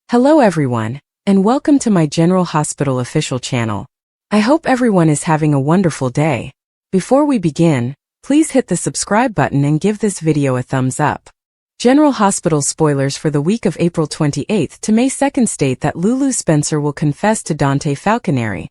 Hello everyone, and welcome to my General Hospital official channel. I hope everyone is having a wonderful day. Before we begin, please hit the subscribe button and give this video a thumbs up. General Hospital spoilers for the week of April 28th to May 2nd state that Lulu Spencer will confess to Dante Falconeri,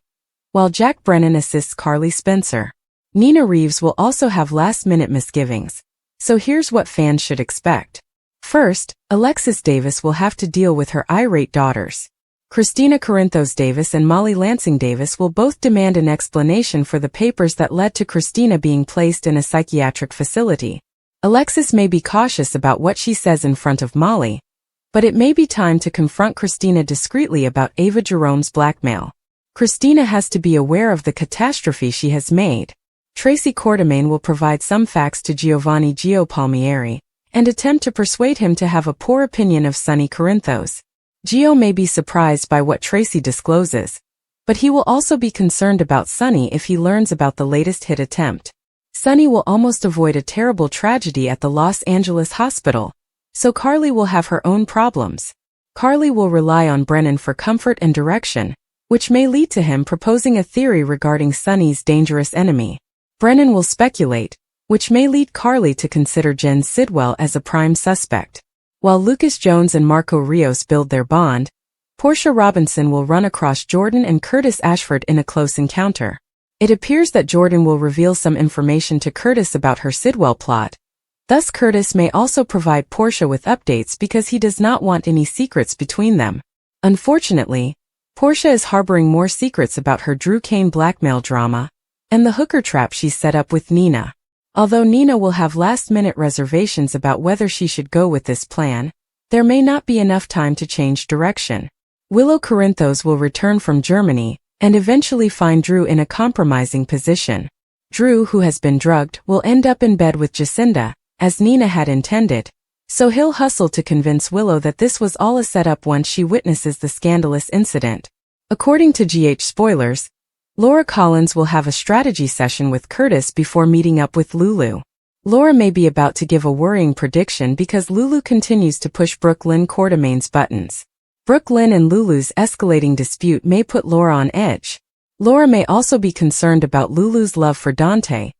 while Jack Brennan assists Carly Spencer. Nina Reeves will also have last-minute misgivings, so here's what fans should expect. First, Alexis Davis will have to deal with her irate daughters. Christina Corinthos Davis and Molly Lansing Davis will both demand an explanation for the papers that led to Christina being placed in a psychiatric facility. Alexis may be cautious about what she says in front of Molly, but it may be time to confront Christina discreetly about Ava Jerome's blackmail. Christina has to be aware of the catastrophe she has made. Tracy Quartermaine will provide some facts to Giovanni Gio Palmieri and attempt to persuade him to have a poor opinion of Sonny Corinthos. Gio may be surprised by what Tracy discloses, but he will also be concerned about Sonny if he learns about the latest hit attempt. Sonny will almost avoid a terrible tragedy at the Los Angeles hospital, so Carly will have her own problems. Carly will rely on Brennan for comfort and direction, which may lead to him proposing a theory regarding Sonny's dangerous enemy. Brennan will speculate, which may lead Carly to consider Jen Sidwell as a prime suspect. While Lucas Jones and Marco Rios build their bond, Portia Robinson will run across Jordan and Curtis Ashford in a close encounter. It appears that Jordan will reveal some information to Curtis about her Sidwell plot. Thus Curtis may also provide Portia with updates because he does not want any secrets between them. Unfortunately, Portia is harboring more secrets about her Drew Kane blackmail drama and the hooker trap she set up with Nina. Although Nina will have last-minute reservations about whether she should go with this plan, there may not be enough time to change direction. Willow Corinthos will return from Germany and eventually find Drew in a compromising position. Drew, who has been drugged, will end up in bed with Jacinda, as Nina had intended, so he'll hustle to convince Willow that this was all a setup once she witnesses the scandalous incident. According to GH spoilers, Laura Collins will have a strategy session with Curtis before meeting up with Lulu. Laura may be about to give a worrying prediction because Lulu continues to push Brooke Lynn Quartermaine's buttons. Brooke Lynn and Lulu's escalating dispute may put Laura on edge. Laura may also be concerned about Lulu's love for Dante,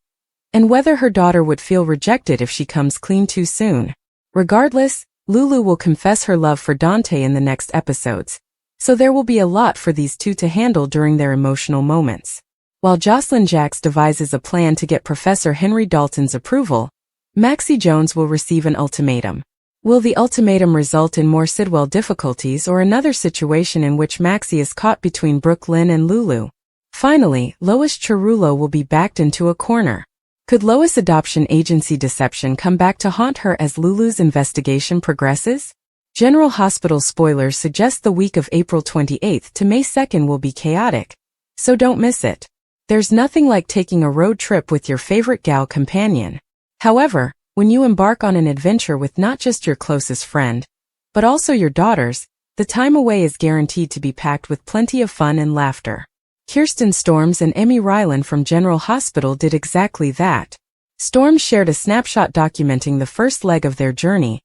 and whether her daughter would feel rejected if she comes clean too soon. Regardless, Lulu will confess her love for Dante in the next episodes, so there will be a lot for these two to handle during their emotional moments. While Jocelyn Jacks devises a plan to get Professor Henry Dalton's approval, Maxie Jones will receive an ultimatum. Will the ultimatum result in more Sidwell difficulties or another situation in which Maxie is caught between Brooke Lynn and Lulu? Finally, Lois Chirulo will be backed into a corner. Could Lois' adoption agency deception come back to haunt her as Lulu's investigation progresses? General Hospital spoilers suggest the week of April 28th to May 2nd will be chaotic, so don't miss it. There's nothing like taking a road trip with your favorite gal companion. However, when you embark on an adventure with not just your closest friend, but also your daughters, the time away is guaranteed to be packed with plenty of fun and laughter. Kirsten Storms and Emmy Ryland from General Hospital did exactly that. Storms shared a snapshot documenting the first leg of their journey,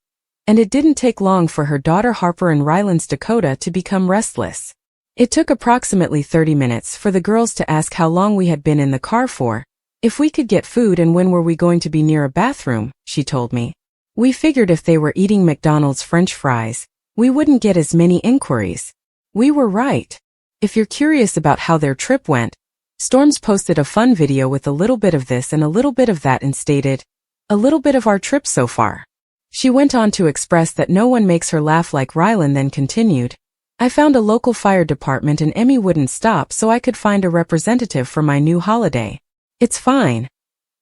and it didn't take long for her daughter Harper and Ryland's Dakota to become restless. It took approximately 30 minutes for the girls to ask how long we had been in the car for, if we could get food and when were we going to be near a bathroom, she told me. We figured if they were eating McDonald's French fries, we wouldn't get as many inquiries. We were right. If you're curious about how their trip went, Storms posted a fun video with a little bit of this and a little bit of that and stated, "A little bit of our trip so far." She went on to express that no one makes her laugh like Ryland, then continued, "I found a local fire department and Emmy wouldn't stop so I could find a representative for my new holiday. It's fine.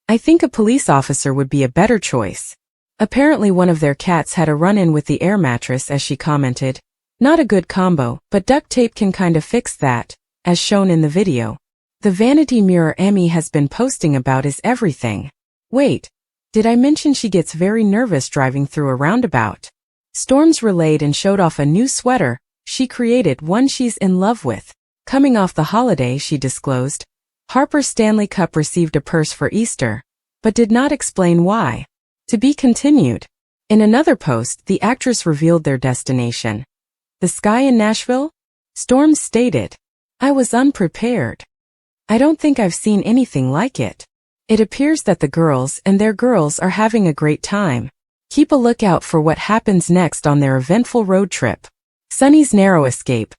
I think a police officer would be a better choice." Apparently one of their cats had a run-in with the air mattress, as she commented. Not a good combo, but duct tape can kinda fix that, as shown in the video. The vanity mirror Emmy has been posting about is everything. Wait. Did I mention she gets very nervous driving through a roundabout? Storms relayed and showed off a new sweater she created, one she's in love with. Coming off the holiday, she disclosed, Harper's Stanley Cup received a purse for Easter, but did not explain why. To be continued. In another post, the actress revealed their destination. The sky in Nashville? Storms stated. I was unprepared. I don't think I've seen anything like it. It appears that the girls and their girls are having a great time. Keep a lookout for what happens next on their eventful road trip. Sonny's narrow escape.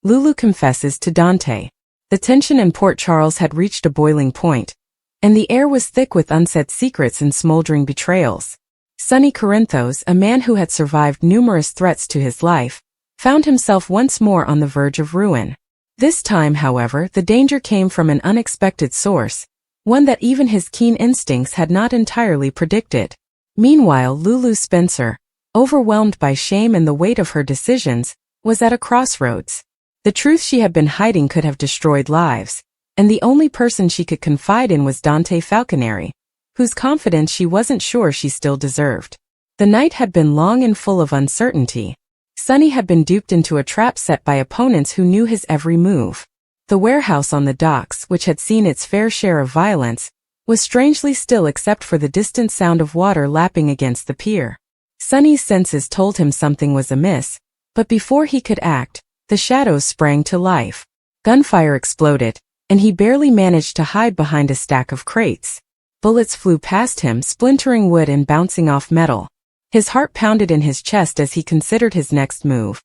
Lulu confesses to Dante. The tension in Port Charles had reached a boiling point, and the air was thick with unsaid secrets and smoldering betrayals. Sonny Corinthos, a man who had survived numerous threats to his life, found himself once more on the verge of ruin. This time, however, the danger came from an unexpected source, one that even his keen instincts had not entirely predicted. Meanwhile, Lulu Spencer, overwhelmed by shame and the weight of her decisions, was at a crossroads. The truth she had been hiding could have destroyed lives, and the only person she could confide in was Dante Falconeri, whose confidence she wasn't sure she still deserved. The night had been long and full of uncertainty. Sonny had been duped into a trap set by opponents who knew his every move. The warehouse on the docks, which had seen its fair share of violence, was strangely still except for the distant sound of water lapping against the pier. Sonny's senses told him something was amiss, but before he could act, the shadows sprang to life. Gunfire exploded, and he barely managed to hide behind a stack of crates. Bullets flew past him, splintering wood and bouncing off metal. His heart pounded in his chest as he considered his next move.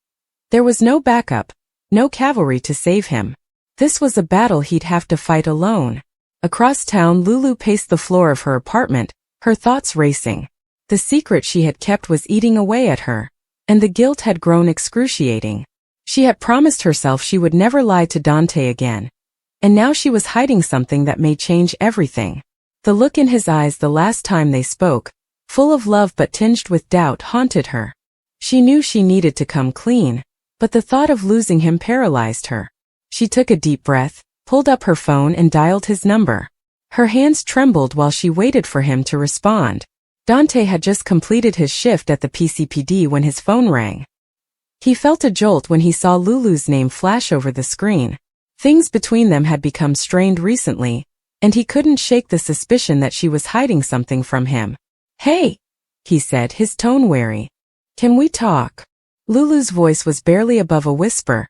There was no backup, no cavalry to save him. This was a battle he'd have to fight alone. Across town, Lulu paced the floor of her apartment, her thoughts racing. The secret she had kept was eating away at her, and the guilt had grown excruciating. She had promised herself she would never lie to Dante again, and now she was hiding something that may change everything. The look in his eyes the last time they spoke, full of love but tinged with doubt, haunted her. She knew she needed to come clean, but the thought of losing him paralyzed her. She took a deep breath, pulled up her phone and dialed his number. Her hands trembled while she waited for him to respond. Dante had just completed his shift at the PCPD when his phone rang. He felt a jolt when he saw Lulu's name flash over the screen. Things between them had become strained recently, and he couldn't shake the suspicion that she was hiding something from him. "Hey," he said, his tone wary. "Can we talk?" Lulu's voice was barely above a whisper,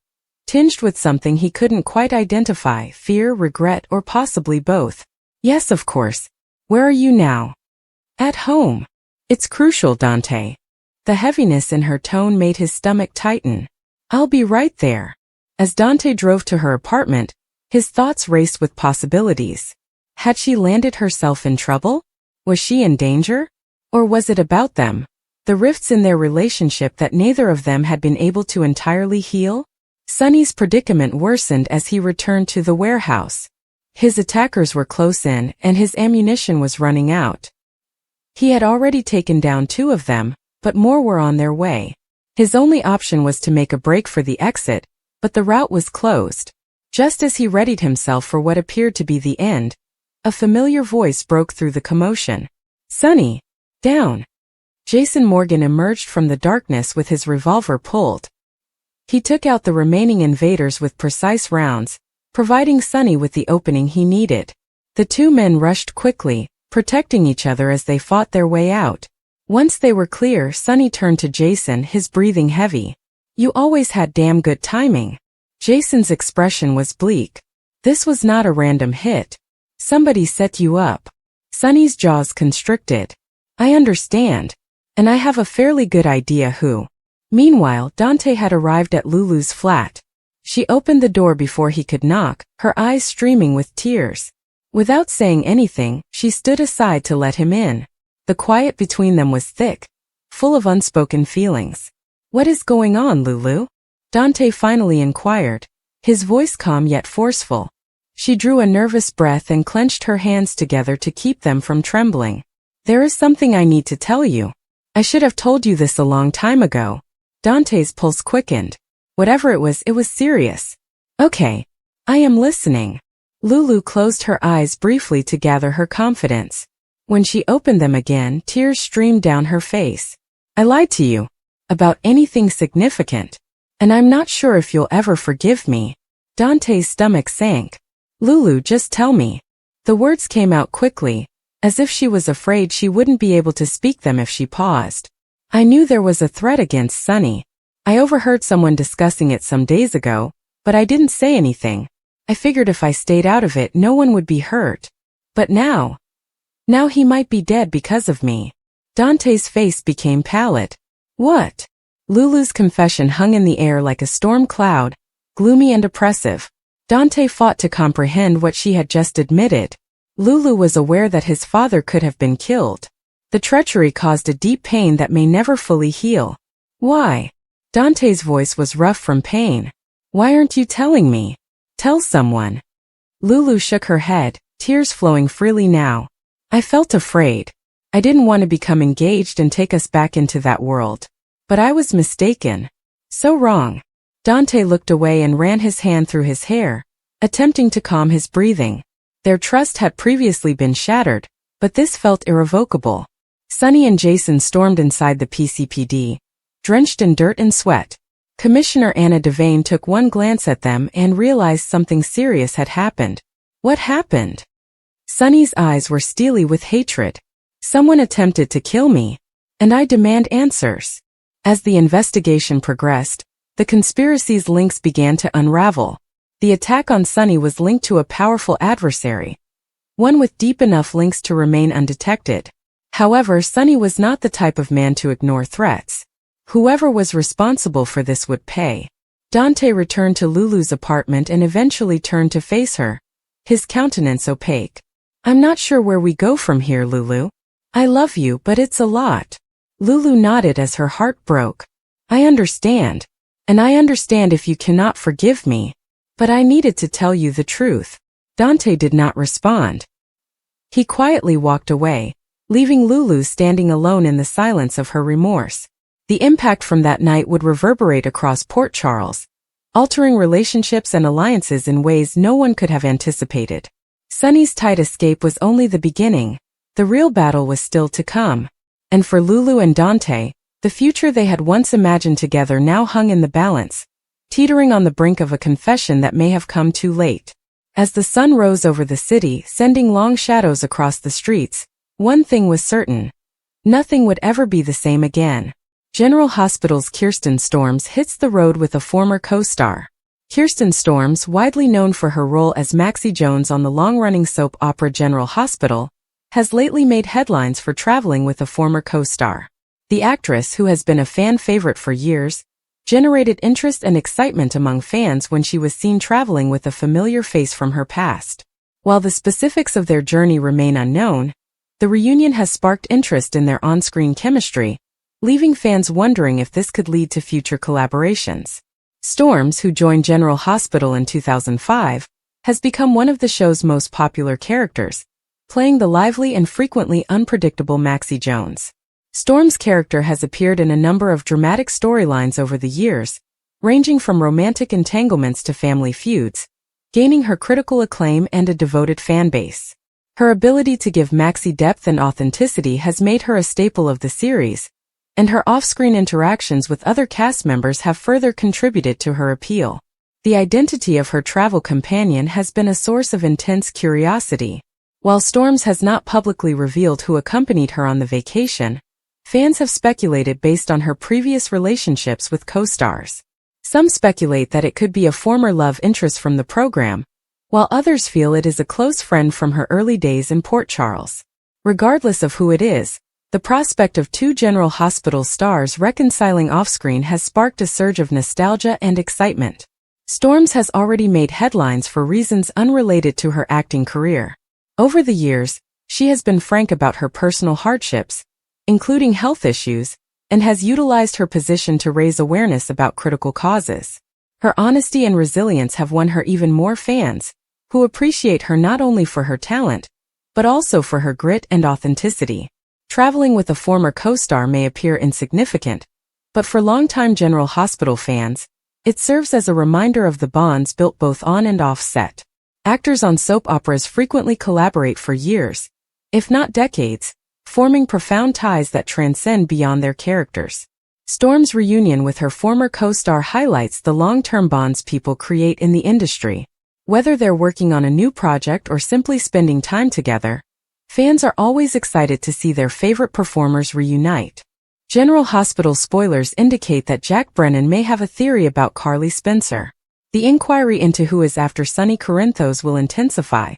tinged with something he couldn't quite identify, fear, regret, or possibly both. "Yes, of course. Where are you now?" "At home." "It's crucial, Dante." The heaviness in her tone made his stomach tighten. "I'll be right there." As Dante drove to her apartment, his thoughts raced with possibilities. Had she landed herself in trouble? Was she in danger? Or was it about them? The rifts in their relationship that neither of them had been able to entirely heal? Sonny's predicament worsened as he returned to the warehouse. His attackers were close in, and his ammunition was running out. He had already taken down 2 of them, but more were on their way. His only option was to make a break for the exit, but the route was closed. Just as he readied himself for what appeared to be the end, a familiar voice broke through the commotion. "Sonny, down." Jason Morgan emerged from the darkness with his revolver pulled. He took out the remaining invaders with precise rounds, providing Sonny with the opening he needed. The 2 men rushed quickly, protecting each other as they fought their way out. Once they were clear, Sonny turned to Jason, his breathing heavy. "You always had damn good timing." Jason's expression was bleak. "This was not a random hit. Somebody set you up." Sonny's jaws constricted. "I understand. And I have a fairly good idea who." Meanwhile, Dante had arrived at Lulu's flat. She opened the door before he could knock, her eyes streaming with tears. Without saying anything, she stood aside to let him in. The quiet between them was thick, full of unspoken feelings. "What is going on, Lulu?" Dante finally inquired, his voice calm yet forceful. She drew a nervous breath and clenched her hands together to keep them from trembling. "There is something I need to tell you. I should have told you this a long time ago." Dante's pulse quickened. Whatever it was serious. "Okay. I am listening." Lulu closed her eyes briefly to gather her confidence. When she opened them again, tears streamed down her face. "I lied to you. About anything significant. And I'm not sure if you'll ever forgive me." Dante's stomach sank. "Lulu, just tell me." The words came out quickly, as if she was afraid she wouldn't be able to speak them if she paused. "I knew there was a threat against Sonny. I overheard someone discussing it some days ago, but I didn't say anything. I figured if I stayed out of it no one would be hurt. But now he might be dead because of me. Dante's face became pallid. What? Lulu's confession hung in the air like a storm cloud, gloomy and oppressive. Dante fought to comprehend what she had just admitted. Lulu was aware that his father could have been killed. The treachery caused a deep pain that may never fully heal. Why? Dante's voice was rough from pain. Why aren't you telling me? Tell someone. Lulu shook her head, tears flowing freely now. I felt afraid. I didn't want to become engaged and take us back into that world. But I was mistaken. So wrong. Dante looked away and ran his hand through his hair, attempting to calm his breathing. Their trust had previously been shattered, but this felt irrevocable. Sonny and Jason stormed inside the PCPD, drenched in dirt and sweat. Commissioner Anna Devane took one glance at them and realized something serious had happened. What happened? Sonny's eyes were steely with hatred. Someone attempted to kill me, and I demand answers. As the investigation progressed, the conspiracy's links began to unravel. The attack on Sonny was linked to a powerful adversary, one with deep enough links to remain undetected. However, Sonny was not the type of man to ignore threats. Whoever was responsible for this would pay. Dante returned to Lulu's apartment and eventually turned to face her, his countenance opaque. I'm not sure where we go from here, Lulu. I love you, but it's a lot. Lulu nodded as her heart broke. I understand. And I understand if you cannot forgive me. But I needed to tell you the truth. Dante did not respond. He quietly walked away, leaving Lulu standing alone in the silence of her remorse. The impact from that night would reverberate across Port Charles, altering relationships and alliances in ways no one could have anticipated. Sonny's tight escape was only the beginning. The real battle was still to come. And for Lulu and Dante, the future they had once imagined together now hung in the balance, teetering on the brink of a confession that may have come too late. As the sun rose over the city, sending long shadows across the streets, one thing was certain. Nothing would ever be the same again. General Hospital's Kirsten Storms hits the road with a former co-star. Kirsten Storms, widely known for her role as Maxie Jones on the long-running soap opera General Hospital, has lately made headlines for traveling with a former co-star. The actress, who has been a fan favorite for years, generated interest and excitement among fans when she was seen traveling with a familiar face from her past. While the specifics of their journey remain unknown, the reunion has sparked interest in their on-screen chemistry, leaving fans wondering if this could lead to future collaborations. Storms, who joined General Hospital in 2005, has become one of the show's most popular characters, playing the lively and frequently unpredictable Maxie Jones. Storm's character has appeared in a number of dramatic storylines over the years, ranging from romantic entanglements to family feuds, gaining her critical acclaim and a devoted fan base. Her ability to give Maxie depth and authenticity has made her a staple of the series, and her off-screen interactions with other cast members have further contributed to her appeal. The identity of her travel companion has been a source of intense curiosity. While Storms has not publicly revealed who accompanied her on the vacation, fans have speculated based on her previous relationships with co-stars. Some speculate that it could be a former love interest from the program, while others feel it is a close friend from her early days in Port Charles. Regardless of who it is, the prospect of two General Hospital stars reconciling off-screen has sparked a surge of nostalgia and excitement. Storms has already made headlines for reasons unrelated to her acting career. Over the years, she has been frank about her personal hardships, including health issues, and has utilized her position to raise awareness about critical causes. Her honesty and resilience have won her even more fans, who appreciate her not only for her talent, but also for her grit and authenticity. Traveling with a former co-star may appear insignificant, but for longtime General Hospital fans, it serves as a reminder of the bonds built both on and off set. Actors on soap operas frequently collaborate for years, if not decades, forming profound ties that transcend beyond their characters. Storm's reunion with her former co-star highlights the long-term bonds people create in the industry. Whether they're working on a new project or simply spending time together, fans are always excited to see their favorite performers reunite. General Hospital spoilers indicate that Jack Brennan may have a theory about Carly Spencer. The inquiry into who is after Sonny Corinthos will intensify.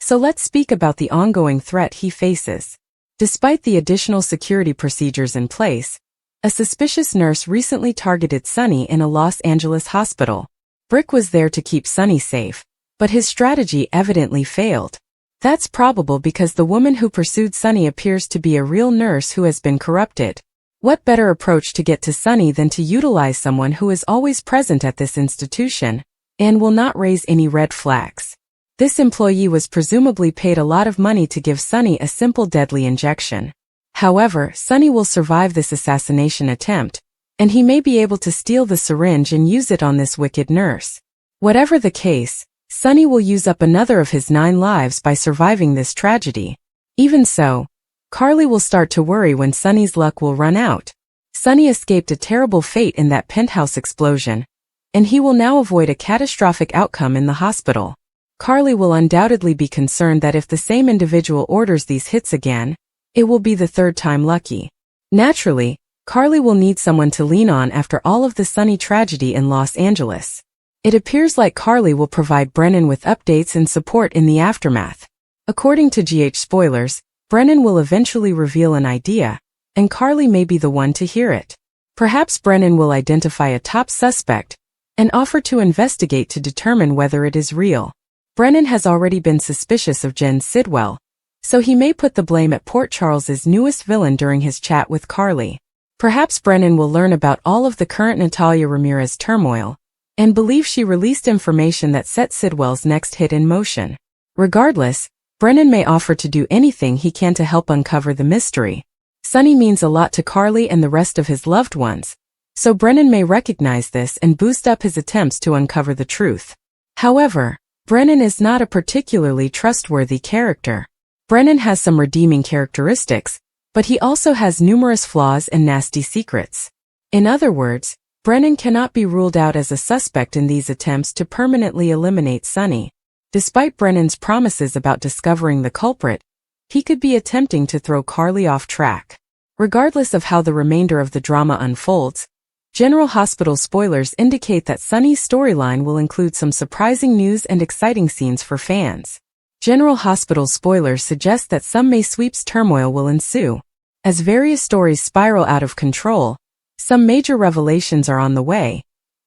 So let's speak about the ongoing threat he faces. Despite the additional security procedures in place, a suspicious nurse recently targeted Sonny in a Los Angeles hospital. Brick was there to keep Sonny safe, but his strategy evidently failed. That's probable because the woman who pursued Sonny appears to be a real nurse who has been corrupted. What better approach to get to Sonny than to utilize someone who is always present at this institution and will not raise any red flags? This employee was presumably paid a lot of money to give Sonny a simple deadly injection. However, Sonny will survive this assassination attempt, and he may be able to steal the syringe and use it on this wicked nurse. Whatever the case, Sonny will use up another of his 9 lives by surviving this tragedy. Even so, Carly will start to worry when Sonny's luck will run out. Sonny escaped a terrible fate in that penthouse explosion, and he will now avoid a catastrophic outcome in the hospital. Carly will undoubtedly be concerned that if the same individual orders these hits again, it will be the 3rd time lucky. Naturally, Carly will need someone to lean on after all of the Sonny tragedy in Los Angeles. It appears like Carly will provide Brennan with updates and support in the aftermath. According to GH spoilers, Brennan will eventually reveal an idea, and Carly may be the one to hear it. Perhaps Brennan will identify a top suspect and offer to investigate to determine whether it is real. Brennan has already been suspicious of Jen Sidwell, so he may put the blame at Port Charles's newest villain during his chat with Carly. Perhaps Brennan will learn about all of the current Natalia Ramirez turmoil and believe she released information that set Sidwell's next hit in motion. Regardless, Brennan may offer to do anything he can to help uncover the mystery. Sonny means a lot to Carly and the rest of his loved ones, so Brennan may recognize this and boost up his attempts to uncover the truth. However, Brennan is not a particularly trustworthy character. Brennan has some redeeming characteristics, but he also has numerous flaws and nasty secrets. In other words, Brennan cannot be ruled out as a suspect in these attempts to permanently eliminate Sonny. Despite Brennan's promises about discovering the culprit, he could be attempting to throw Carly off track. Regardless of how the remainder of the drama unfolds, General Hospital spoilers indicate that Sonny's storyline will include some surprising news and exciting scenes for fans. General Hospital spoilers suggest that some May sweeps turmoil will ensue. As various stories spiral out of control, some major revelations are on the way.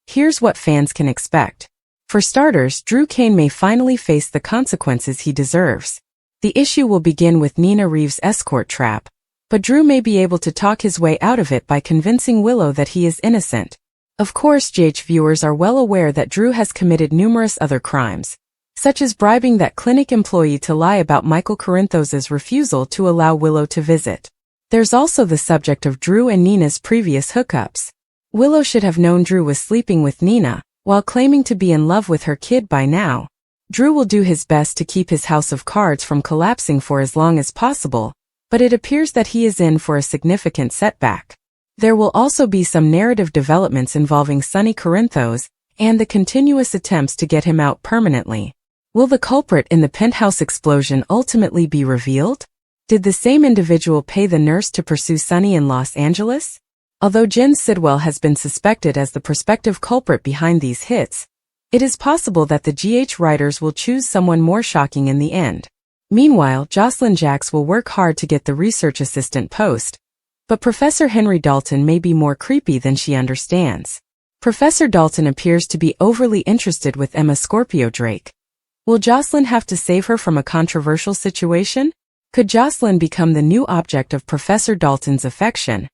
Here's what fans can expect. For starters, Drew Kane may finally face the consequences he deserves. The issue will begin with Nina Reeves' escort trap, but Drew may be able to talk his way out of it by convincing Willow that he is innocent. Of course, GH viewers are well aware that Drew has committed numerous other crimes, such as bribing that clinic employee to lie about Michael Corinthos' refusal to allow Willow to visit. There's also the subject of Drew and Nina's previous hookups. Willow should have known Drew was sleeping with Nina, while claiming to be in love with her kid by now. Drew will do his best to keep his house of cards from collapsing for as long as possible, but it appears that he is in for a significant setback. There will also be some narrative developments involving Sonny Corinthos and the continuous attempts to get him out permanently. Will the culprit in the penthouse explosion ultimately be revealed? Did the same individual pay the nurse to pursue Sonny in Los Angeles? Although Jen Sidwell has been suspected as the prospective culprit behind these hits, it is possible that the GH writers will choose someone more shocking in the end. Meanwhile, Jocelyn Jacks will work hard to get the research assistant post, but Professor Henry Dalton may be more creepy than she understands. Professor Dalton appears to be overly interested with Emma Scorpio Drake. Will Jocelyn have to save her from a controversial situation? Could Jocelyn become the new object of Professor Dalton's affection,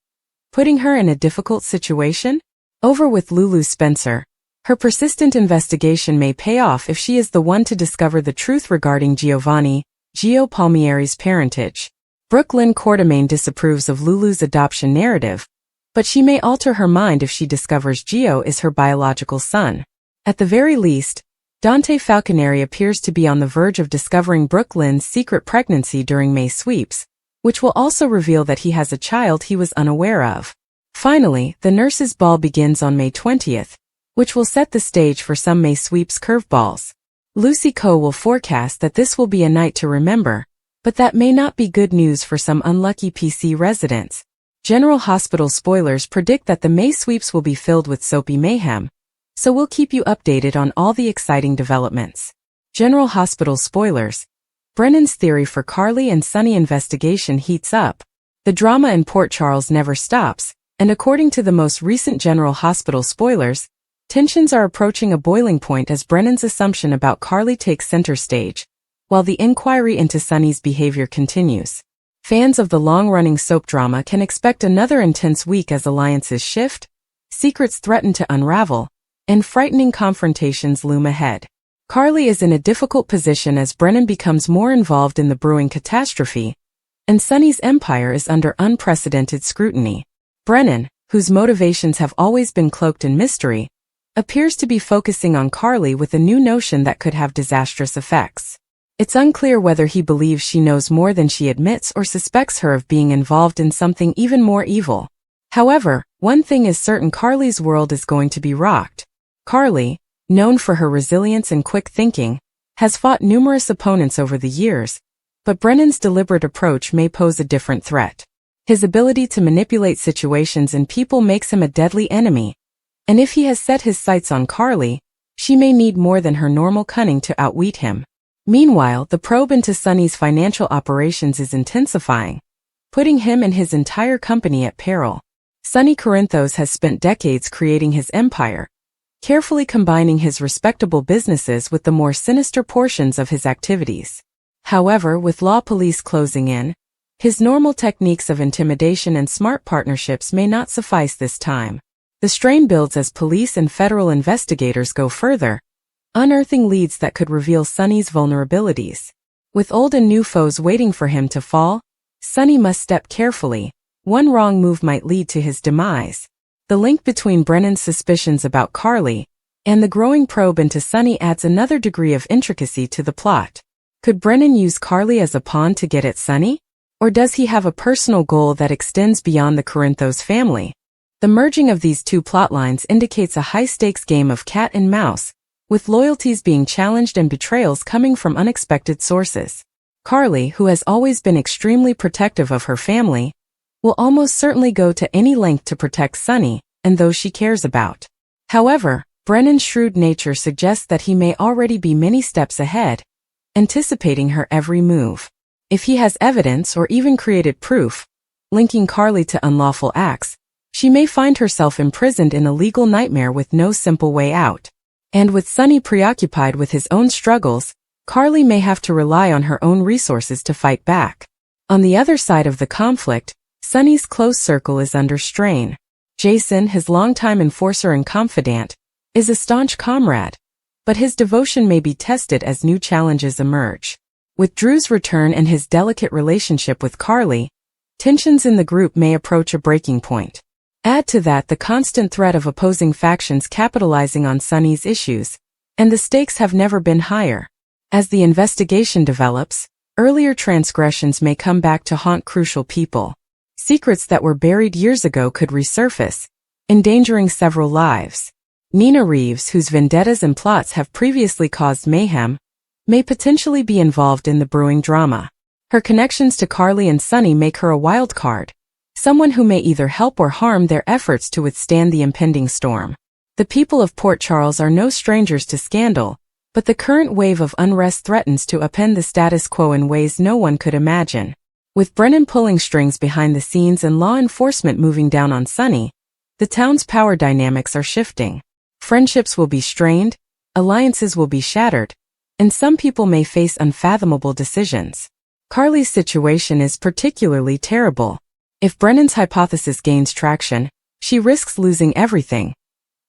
putting her in a difficult situation? Over with Lulu Spencer. Her persistent investigation may pay off if she is the one to discover the truth regarding Giovanni, Gio Palmieri's parentage. Brooklyn Quartermain disapproves of Lulu's adoption narrative, but she may alter her mind if she discovers Gio is her biological son. At the very least, Dante Falconeri appears to be on the verge of discovering Brooklyn's secret pregnancy during May sweeps, which will also reveal that he has a child he was unaware of. Finally, the nurses' ball begins on May 20th, which will set the stage for some May sweeps curveballs. Lucy Coe will forecast that this will be a night to remember, but that may not be good news for some unlucky PC residents. General Hospital spoilers predict that the May sweeps will be filled with soapy mayhem, so we'll keep you updated on all the exciting developments. General Hospital spoilers. Brennan's theory for Carly and Sonny investigation heats up. The drama in Port Charles never stops, and according to the most recent General Hospital spoilers, tensions are approaching a boiling point as Brennan's assumption about Carly takes center stage, while the inquiry into Sonny's behavior continues. Fans of the long-running soap drama can expect another intense week as alliances shift, secrets threaten to unravel, and frightening confrontations loom ahead. Carly is in a difficult position as Brennan becomes more involved in the brewing catastrophe, and Sonny's empire is under unprecedented scrutiny. Brennan, whose motivations have always been cloaked in mystery, appears to be focusing on Carly with a new notion that could have disastrous effects. It's unclear whether he believes she knows more than she admits or suspects her of being involved in something even more evil. However, one thing is certain: Carly's world is going to be rocked. Carly, known for her resilience and quick thinking, has fought numerous opponents over the years, but Brennan's deliberate approach may pose a different threat. His ability to manipulate situations and people makes him a deadly enemy, and if he has set his sights on Carly, she may need more than her normal cunning to outwit him. Meanwhile, the probe into Sonny's financial operations is intensifying, putting him and his entire company at peril. Sonny Corinthos has spent decades creating his empire, carefully combining his respectable businesses with the more sinister portions of his activities. However, with law police closing in, his normal techniques of intimidation and smart partnerships may not suffice this time. The strain builds as police and federal investigators go further, unearthing leads that could reveal Sonny's vulnerabilities. With old and new foes waiting for him to fall, Sonny must step carefully. One wrong move might lead to his demise. The link between Brennan's suspicions about Carly and the growing probe into Sonny adds another degree of intricacy to the plot. Could Brennan use Carly as a pawn to get at Sonny? Or does he have a personal goal that extends beyond the Corinthos family? The merging of these two plotlines indicates a high-stakes game of cat and mouse, with loyalties being challenged and betrayals coming from unexpected sources. Carly, who has always been extremely protective of her family, will almost certainly go to any length to protect Sonny and those she cares about. However, Brennan's shrewd nature suggests that he may already be many steps ahead, anticipating her every move. If he has evidence or even created proof linking Carly to unlawful acts, she may find herself imprisoned in a legal nightmare with no simple way out. And with Sonny preoccupied with his own struggles, Carly may have to rely on her own resources to fight back. On the other side of the conflict, Sonny's close circle is under strain. Jason, his longtime enforcer and confidant, is a staunch comrade, but his devotion may be tested as new challenges emerge. With Drew's return and his delicate relationship with Carly, tensions in the group may approach a breaking point. Add to that the constant threat of opposing factions capitalizing on Sonny's issues, and the stakes have never been higher. As the investigation develops, earlier transgressions may come back to haunt crucial people. Secrets that were buried years ago could resurface, endangering several lives. Nina Reeves, whose vendettas and plots have previously caused mayhem, may potentially be involved in the brewing drama. Her connections to Carly and Sonny make her a wild card, someone who may either help or harm their efforts to withstand the impending storm. The people of Port Charles are no strangers to scandal, but the current wave of unrest threatens to upend the status quo in ways no one could imagine. With Brennan pulling strings behind the scenes and law enforcement moving down on Sonny, the town's power dynamics are shifting. Friendships will be strained, alliances will be shattered, and some people may face unfathomable decisions. Carly's situation is particularly terrible. If Brennan's hypothesis gains traction, she risks losing everything: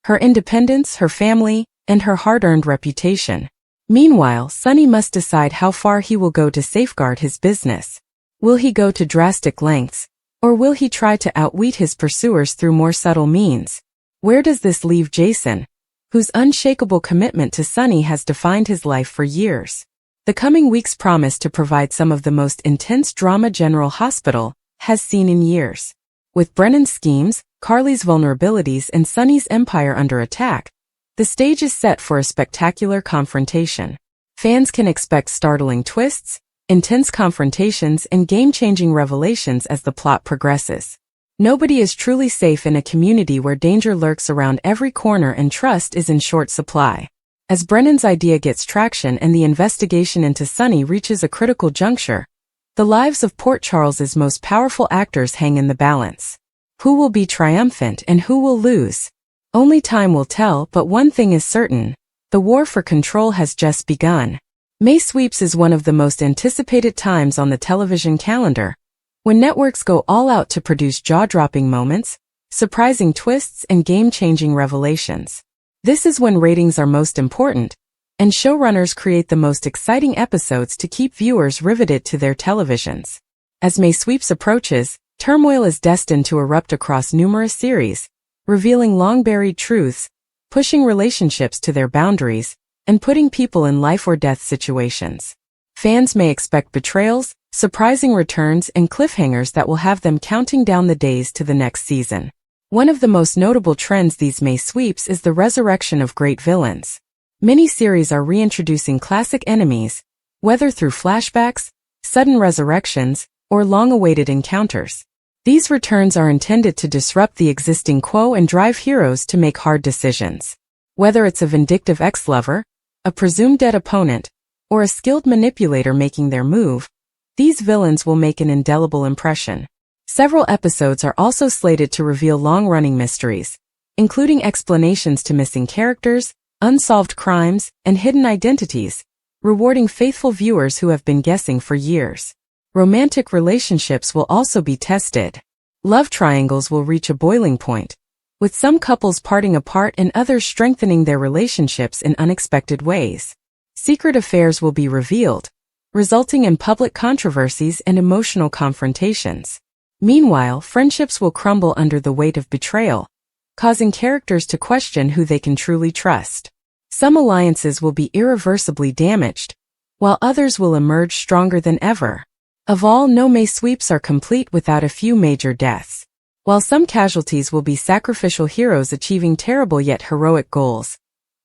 her independence, her family, and her hard-earned reputation. Meanwhile, Sonny must decide how far he will go to safeguard his business. Will he go to drastic lengths, or will he try to outwit his pursuers through more subtle means? Where does this leave Jason, whose unshakable commitment to Sonny has defined his life for years? The coming weeks promise to provide some of the most intense drama General Hospital has seen in years. With Brennan's schemes, Carly's vulnerabilities, and Sonny's empire under attack, the stage is set for a spectacular confrontation. Fans can expect startling twists, intense confrontations, and game-changing revelations as the plot progresses. Nobody is truly safe in a community where danger lurks around every corner and trust is in short supply. As Brennan's idea gets traction and the investigation into Sonny reaches a critical juncture, the lives of Port Charles's most powerful actors hang in the balance. Who will be triumphant and who will lose? Only time will tell, but one thing is certain: the war for control has just begun. May Sweeps is one of the most anticipated times on the television calendar, when networks go all out to produce jaw-dropping moments, surprising twists, and game-changing revelations. This is when ratings are most important, and showrunners create the most exciting episodes to keep viewers riveted to their televisions. As May Sweeps approaches, turmoil is destined to erupt across numerous series, revealing long-buried truths, pushing relationships to their boundaries, and putting people in life-or-death situations. Fans may expect betrayals, surprising returns, and cliffhangers that will have them counting down the days to the next season. One of the most notable trends these May Sweeps is the resurrection of great villains. Many series are reintroducing classic enemies, whether through flashbacks, sudden resurrections, or long-awaited encounters. These returns are intended to disrupt the existing quo and drive heroes to make hard decisions. Whether it's a vindictive ex-lover, a presumed dead opponent, or a skilled manipulator making their move, these villains will make an indelible impression. Several episodes are also slated to reveal long-running mysteries, including explanations to missing characters, unsolved crimes, and hidden identities, rewarding faithful viewers who have been guessing for years. Romantic relationships will also be tested. Love triangles will reach a boiling point, with some couples parting apart and others strengthening their relationships in unexpected ways. Secret affairs will be revealed, resulting in public controversies and emotional confrontations. Meanwhile, friendships will crumble under the weight of betrayal, causing characters to question who they can truly trust. Some alliances will be irreversibly damaged, while others will emerge stronger than ever. Of all, no May Sweeps are complete without a few major deaths. While some casualties will be sacrificial heroes achieving terrible yet heroic goals,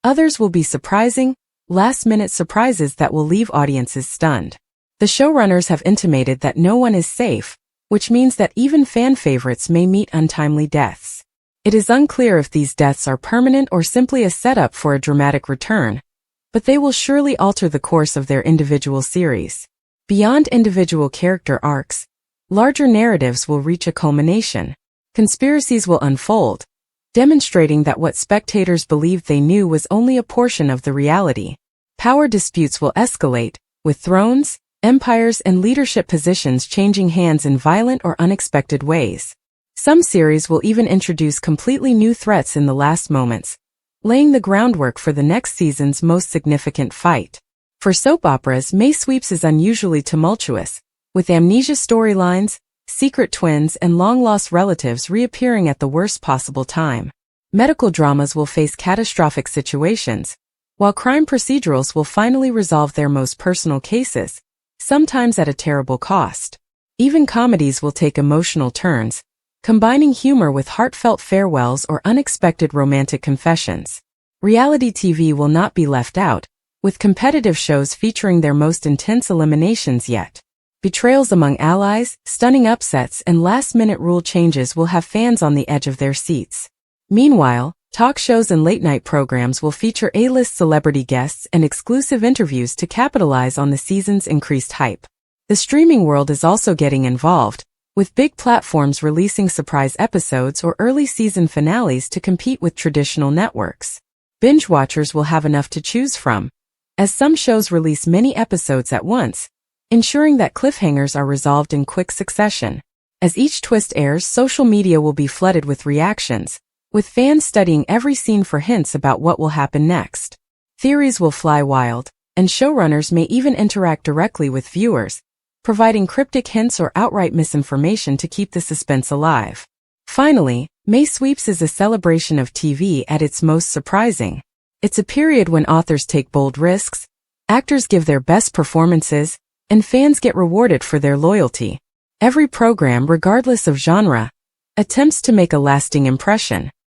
others will be surprising, last-minute surprises that will leave audiences stunned. The showrunners have intimated that no one is safe, which means that even fan favorites may meet untimely deaths. It is unclear if these deaths are permanent or simply a setup for a dramatic return, but they will surely alter the course of their individual series. Beyond individual character arcs, larger narratives will reach a culmination. Conspiracies will unfold, demonstrating that what spectators believed they knew was only a portion of the reality. Power disputes will escalate, with thrones, empires, and leadership positions changing hands in violent or unexpected ways. Some series will even introduce completely new threats in the last moments, laying the groundwork for the next season's most significant fight. For soap operas, May Sweeps is unusually tumultuous, with amnesia storylines, secret twins, and long-lost relatives reappearing at the worst possible time. Medical dramas will face catastrophic situations, while crime procedurals will finally resolve their most personal cases, sometimes at a terrible cost. Even comedies will take emotional turns, combining humor with heartfelt farewells or unexpected romantic confessions. Reality TV will not be left out, with competitive shows featuring their most intense eliminations yet. Betrayals among allies, stunning upsets, and last-minute rule changes will have fans on the edge of their seats. Meanwhile, talk shows and late-night programs will feature A-list celebrity guests and exclusive interviews to capitalize on the season's increased hype. The streaming world is also getting involved, with big platforms releasing surprise episodes or early season finales to compete with traditional networks. Binge watchers will have enough to choose from, as some shows release many episodes at once, ensuring that cliffhangers are resolved in quick succession. As each twist airs, social media will be flooded with reactions, with fans studying every scene for hints about what will happen next. Theories will fly wild, and showrunners may even interact directly with viewers, providing cryptic hints or outright misinformation to keep the suspense alive. Finally, May Sweeps is a celebration of TV at its most surprising. It's a period when authors take bold risks, actors give their best performances, and fans get rewarded for their loyalty. Every program, regardless of genre, attempts to make a lasting impression.